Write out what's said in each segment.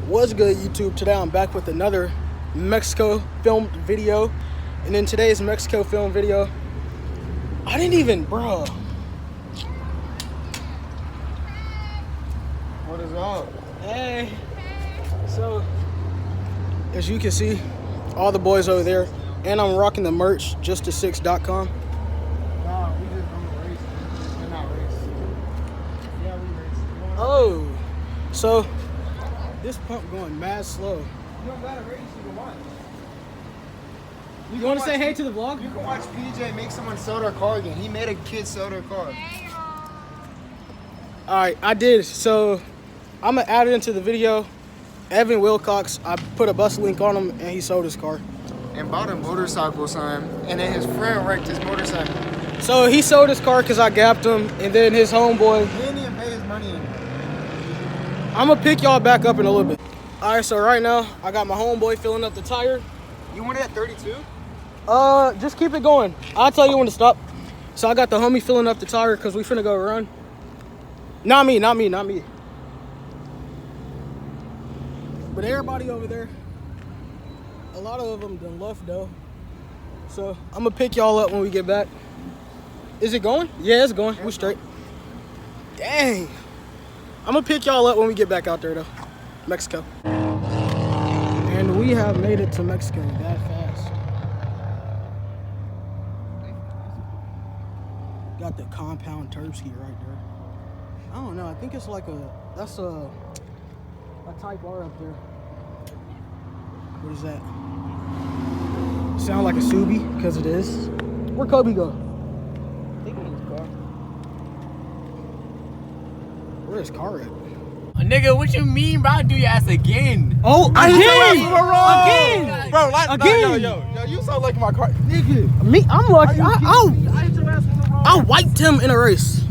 What's good, YouTube? Today I'm back with another Mexico filmed video. And in today's Mexico film video, I didn't even, bro. What is up? Hey. So, as you can see, all the boys over there. And I'm rocking the merch, just6.com. Nah, we just on the race. We're not race. Yeah, we race. Oh. So, this pump going mad slow. You don't gotta race, you can watch. You want to say hey to the vlog? You can watch PJ make someone sell their car again. He made a kid sell their car. Alright, I did. So, I'm going to add it into the video. Evan Wilcox, I put a bus link on him and he sold his car. And bought a motorcycle, son. And then his friend wrecked his motorcycle. So, he sold his car because I gapped him. And then his homeboy. He didn't even pay his money in. I'm going to pick y'all back up in a little bit. Alright, so right now, I got my homeboy filling up the tire. You want it at 32? Just keep it going. I'll tell you when to stop. So I got the homie filling up the tire because we finna go run. Not me. But everybody over there, a lot of them done left though. So I'm gonna pick y'all up when we get back. Is it going? Yeah, it's going. We straight. Dang. I'm gonna pick y'all up when we get back out there though. Mexico. And we have made it to Mexico that fast. Got the compound Turbocharged right there. I don't know. I think it's like that's a Type R up there. What is that? Sound like a Subi because it is. Where Kobe go? I think in his car. Where his car at? Nigga, what you mean, bro? I'll do your ass again. Oh, again! Bro, like, Again! Yo, you so lucky my car. Nigga, me, I'm lucky. I wiped him in a race.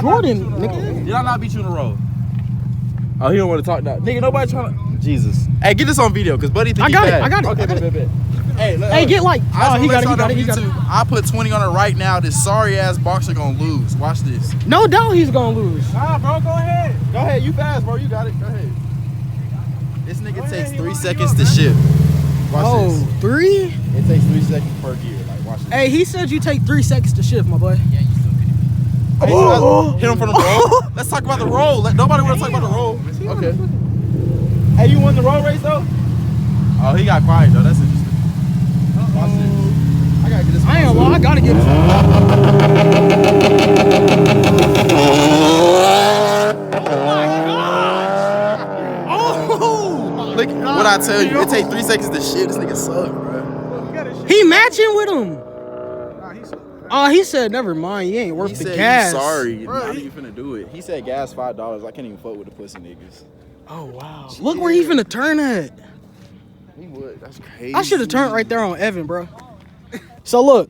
Jordan, nigga. Did I not beat you in a row? Oh, he don't want to talk now. Nigga, nobody trying to. Jesus. Hey, get this on video, because Buddy think I got it. Okay, bet. Hey, look. Hey, get like. Oh, he got it. I put 20 on it right now. This sorry ass boxer gonna lose. Watch this. No doubt he's gonna lose. Nah, bro, go ahead. Go ahead, you fast, bro. You got it. Go ahead. This nigga takes 3 seconds to shift. Watch this. 3? It takes 3 seconds per gear. Like, watch this. Hey, he said you take 3 seconds to shift, my boy. Yeah, you still could. Hey, hit him from the roll. Let's talk about the roll. Nobody want to talk about the roll. Okay. Hey, you won the road race though? Oh, he got quiet though. That's interesting. Watch this. I gotta get this. I ain't gonna lie, I gotta get this. Oh! Look, what I tell you, it takes 3 seconds to shift. This nigga suck, bro. He matching with him. Oh, he said, never mind, you ain't worth the gas. He's sorry. Bro, how you finna do it? He said gas $5. I can't even fuck with the pussy niggas. Oh, wow. Look where he finna turn at. He would. That's crazy. I should have turned right there on Evan, bro. So look.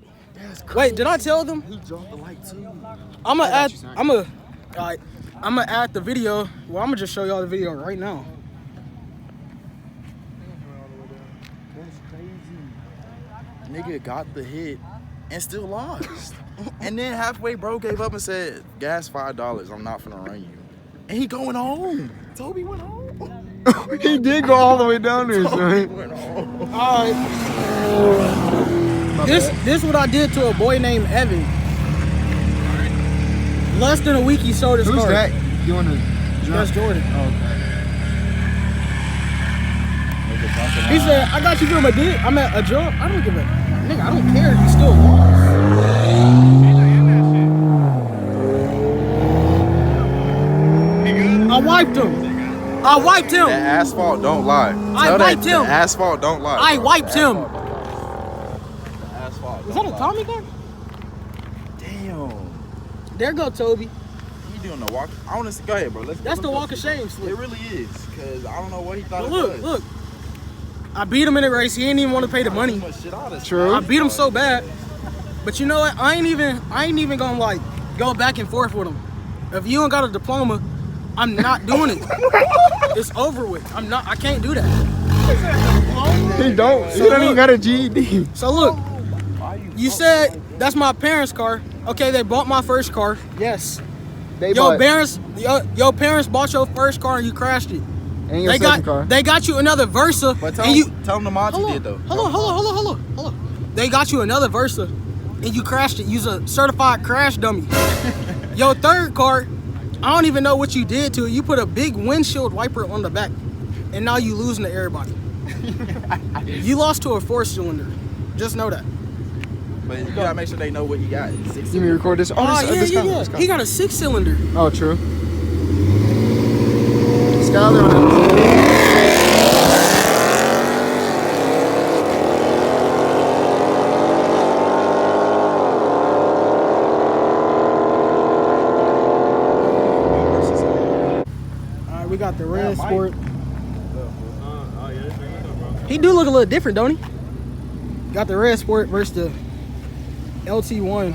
Wait, did I tell them? He dropped the light too. I'm gonna add the video. Well, I'm gonna just show y'all the video right now. That's crazy. Nigga got the hit and still lost. And then halfway, bro gave up and said, gas $5. I'm not finna run you. And he going home. Toby went home. He did go all the way down there, son. Went home. All right. This what I did to a boy named Evan. Less than a week he sold his car. Who's that? You want to? That's Jordan. Oh, okay. He said, I got you from a dick. I'm at a jump. I don't give a nigga. I don't care if you still lost. I wiped him. That asphalt don't lie. I wiped him. The asphalt don't lie. I wiped him. The asphalt Is that a Tommy gun? Damn. There go Toby. He doing the walk. I want to see. Go ahead, bro. That's the walk of shame slip. It really is. Because I don't know what he thought But it was. look. I beat him in the race. He didn't even want to pay the money. True. I beat him so bad. But you know what? I ain't even gonna like go back and forth with him. If you ain't got a diploma, I'm not doing it. It's over with. I can't do that. He don't. So He don't even got a GED. So look, you said that's my parents' car. Okay, they bought my first car. Yes. Your parents bought your first car and you crashed it. And your second car. They got you another Versa. But and you tell them the mods you hold did though. on. They got you another Versa, and you crashed it. You's a certified crash dummy. Your third car, I don't even know what you did to it. You put a big windshield wiper on the back, and now you losing to everybody. You lost to a 4-cylinder. Just know that. But you gotta make sure they know what you got. Let me record this. This Yeah. He got a 6-cylinder. Oh, true. Skyler on it. We got the red sport. He do look a little different, don't he? Got the red sport versus the LT1.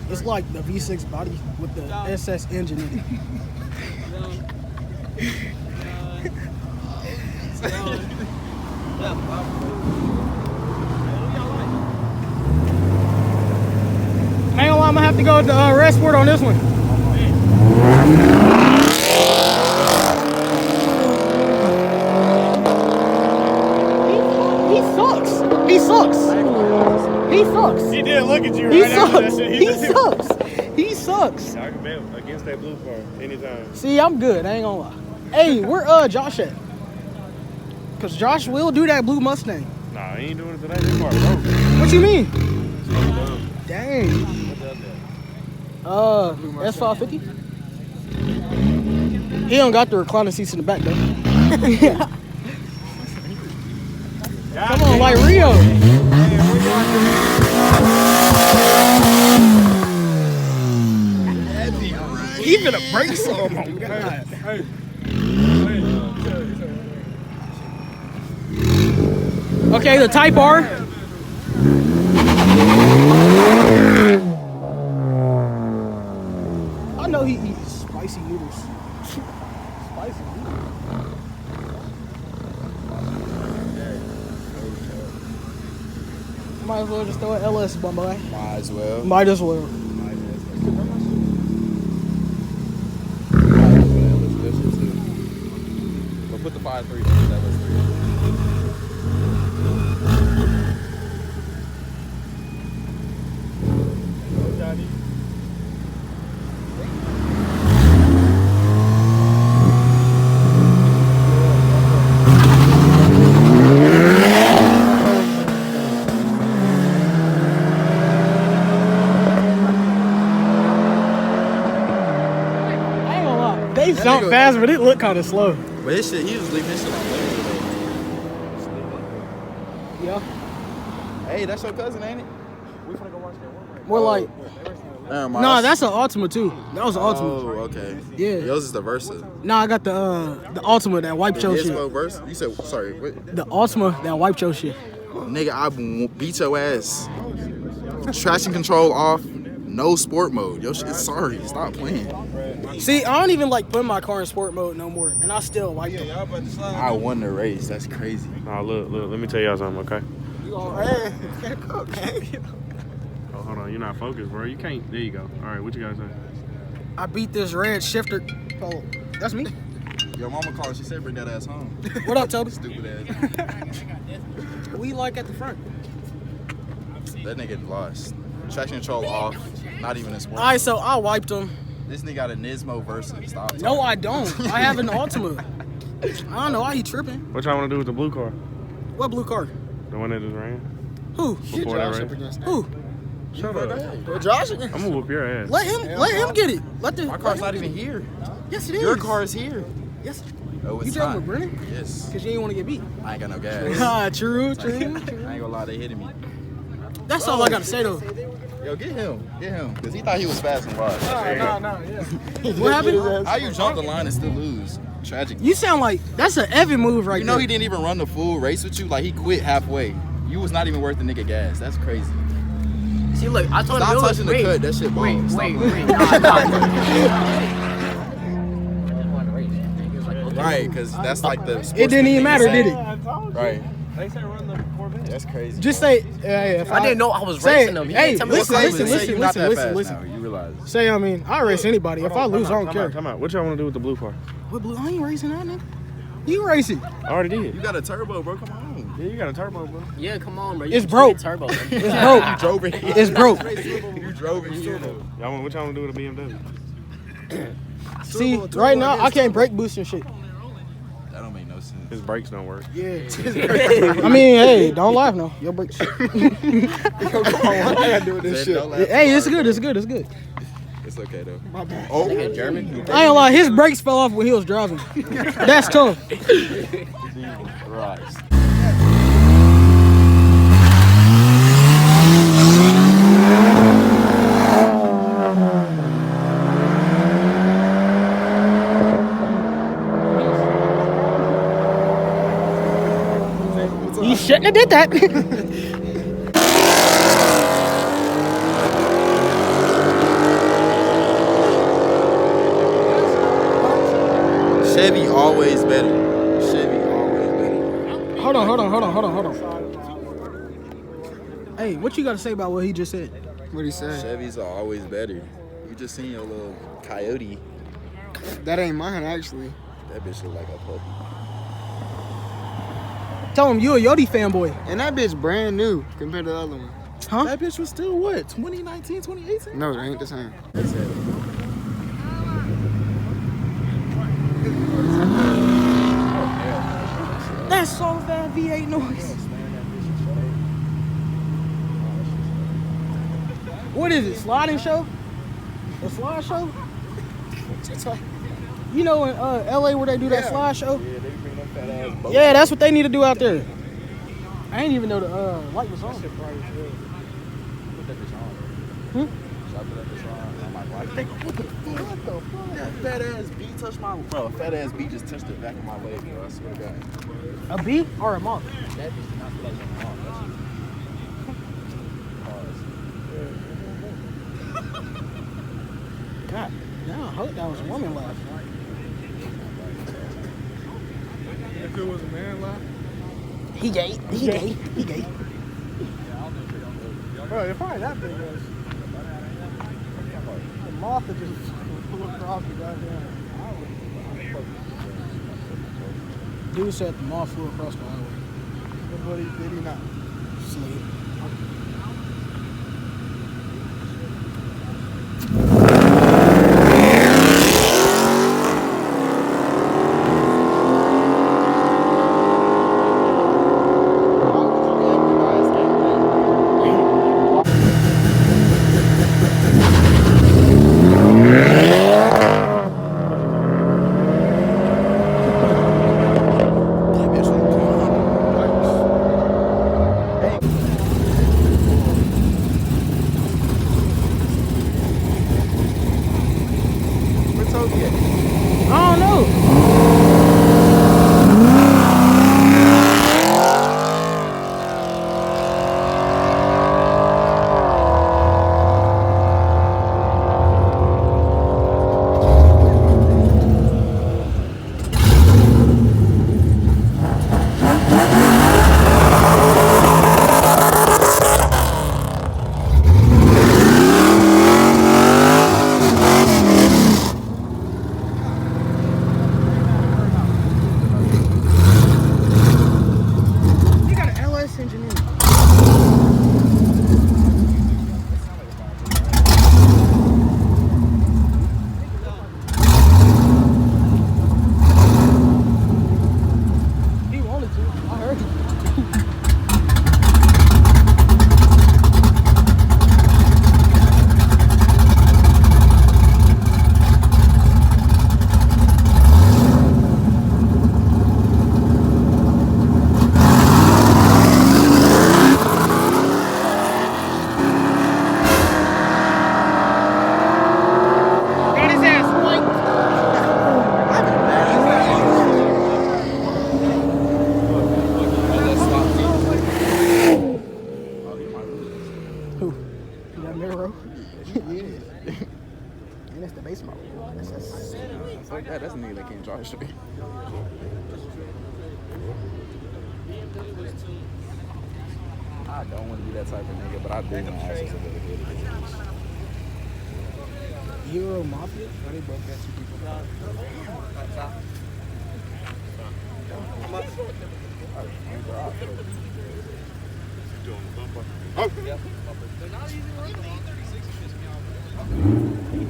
It's like the V6 body with the SS engine in it. Hang on, I'm gonna have to go with the red sport on this one. He sucks. He did look at you He right after that sucks. shit. He sucks. I can bet against that blue car anytime. See, I'm good. I ain't gonna lie. Hey, where Josh at? Cause Josh will do that blue Mustang. Nah, he ain't doing it today. This car broke. What you mean? Dang. S550. He don't got the recliner seats in the back though. Come on, like Rio. He finna break some. Oh God. Okay, the Type R. I know he eats spicy noodles. Spicy noodles. Might as well just throw an LS, boy. Might as well. Might as well. But put the 5.3 on that was 3. They jump fast, but it looked kind of slow. But his shit, he was leaving his shit on later Yeah. though. Hey, that's your cousin, ain't it? We finna go watch that one. More like, nah, that's an Altima too. That was an Altima. Oh, okay. Yeah. Yours is the Versa. Nah, I got the Altima that wiped your shit. Versa? You said, sorry, what? The Altima that wiped your shit. Nigga, I beat your ass. Traction control off, no sport mode. Yo, shit, sorry, stop playing. See, I don't even like putting my car in sport mode no more, and I still wiped it. I won the race. That's crazy. Nah, look, let me tell y'all something, okay? Hey. Oh, hold on, you're not focused, bro. You can't. There you go. All right, what you guys say? I beat this red shifter. Oh, that's me. Your mama called. She said bring that ass home. What up, Toby? Stupid ass. We like at the front. That nigga lost. Traction control off. Not even in sport. All right, so I wiped him. This nigga got a Nismo Versa. Stop. No, I don't. I have an Altima. I don't know why he tripping. What y'all want to do with the blue car? What blue car? The one that just ran? Who? Before that race? Who? Shut up. Josh? I'm gonna whoop your ass. Let him get it. My car's not even here. Yes, it is. Your car is here. Yes. Oh, it's You driving not. with Brennan? Yes. Cause you ain't want to get beat. I ain't got no gas. Ah, true. I ain't gonna lie, they hitting me. That's all I gotta say though. Yo, get him, cause he thought he was fast and wide. No, yeah. What happened? How you jump the line and still lose? Tragic. You sound like that's an Evan move right You know there. he didn't even run the full race with you. Like he quit halfway. You was not even worth the nigga gas. That's crazy. See, look, I told him Stop touching the cut. That shit balls. Wait. Right, cause that's like the. It didn't even matter, did it? Right. They say run the Corvette. That's crazy. Just say, if I didn't know I was Say racing them. He hey, didn't tell me listen, You're not that fast listen. now. You realize. Say, I mean, I race anybody. If I lose, I don't care. Come out. What y'all want to do with the blue car? What blue? I ain't racing that nigga. You racing. I already did. You got a turbo, bro. Come on. Yeah, you got a turbo, bro. Yeah, come on, bro. It's You broke. Turbo, man. It's broke. You drove it. It's broke. You drove it here. Y'all want what y'all want to do with a BMW? See, right now I can't brake boost and shit. That don't make no sense. His brakes don't work. Yeah. I mean, hey, don't laugh no. Your brakes. Yo, come on, what I gotta do with this shit? Hey, it's good. It's good. It's good. It's okay though. My bad. Oh, German. I ain't gonna lie. His brakes fell off when he was driving. That's tough. right. You shouldn't have did that. Chevy always better. Chevy always better. Hold on. Hey, what you got to say about what he just said? What'd he say? Chevys are always better. You just seen your little coyote. That ain't mine, actually. That bitch look like a puppy. Tell him you a Yodi fanboy. And that bitch brand new compared to the other one. Huh? That bitch was still what? 2019, 2018? No, it ain't the same. That's so bad V8 noise. What is it? Sliding show? A slide show? You know in LA where they do that slide show? Yeah, they bring them fat ass boats. Yeah, that's what they need to do out there. I didn't even know the light was on. Put that bitch on. Hmm? Should I put that bitch on? I'm like, why you think what the fuck? That fat ass bee touched my bro. Fat ass bee just touched the back of my leg, bro. I swear to God. A bee or a moth? That bitch did not feel like a mom. That's God, no, I hope that was a woman laugh. If it was a man laugh? He gay. Bro, if I that big was. The moth would just flew across the goddamn. Dude said the moth flew across the highway. But did he not? Slid. that bitch was Where Toby at? I don't know. You got an LS engine in it. He wanted to. I heard you. Got his ass white. Who? You got Miro? And it's the base model. Fuck that. That's a nigga that can't drive straight. I don't want to be that type of nigga, but I do want to ask you something. Hero Mafia? They both got two people. He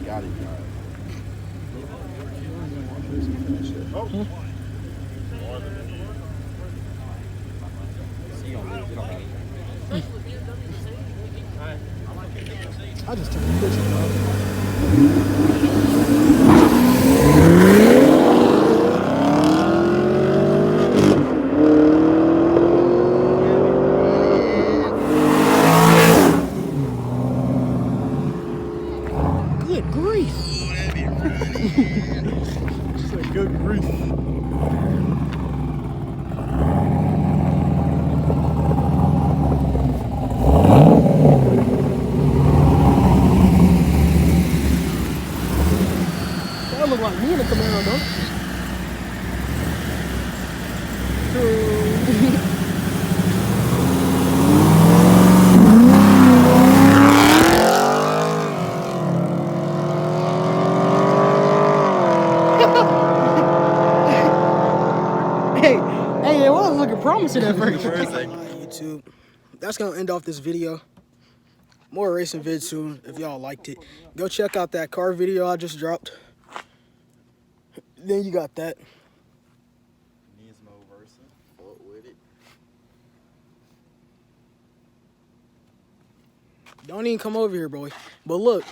got it, guys. I just took a picture, dog. Good grief. Good grief. That look like me in the Camaro, though. Hey, it was looking promising at first. YouTube, that's gonna end off this video. More racing vids soon if y'all liked it. Go check out that car video I just dropped. Then you got that. Nismo Versa. Fuck with it. Don't even come over here, boy. But look,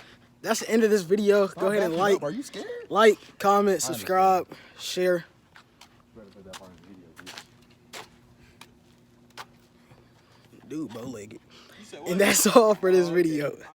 that's the end of this video. Go ahead and like. Are you scared? Like, comment, subscribe, share. Dude, bow-legged. And that's all for this video.